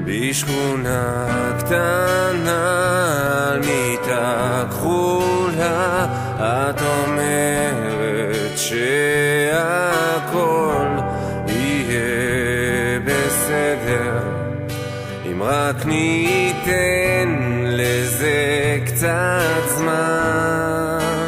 בשכונה קטנה על מיטה כחולה את אומרת שהכל יהיה בסדר אם רק ניתן לזה קצת זמן.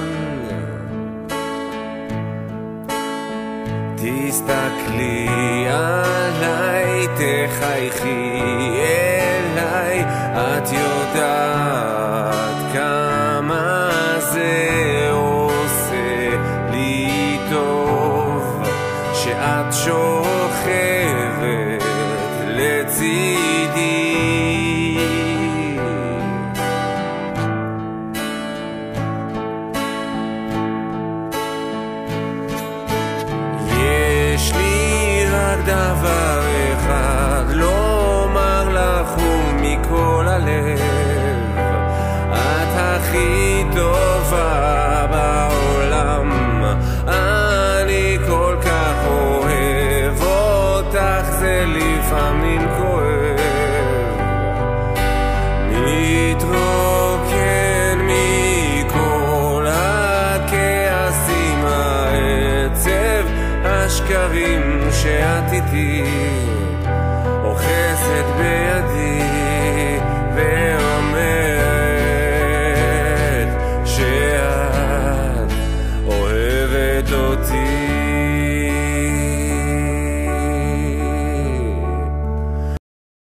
תסתכלי עליי, תחייכי אליי, את יודעת כמה זה עושה לי טוב שאת שוכבת לצידי. יש לי רק דבר אחד לומר לך ומכל הלב, את הכי טובה בעולם, אני כל כך אוהב אותך, זה לפעמים כואב, מתרוקן מכל הכעסים, העצב, השקרים שאת איתי אוחזת בידי.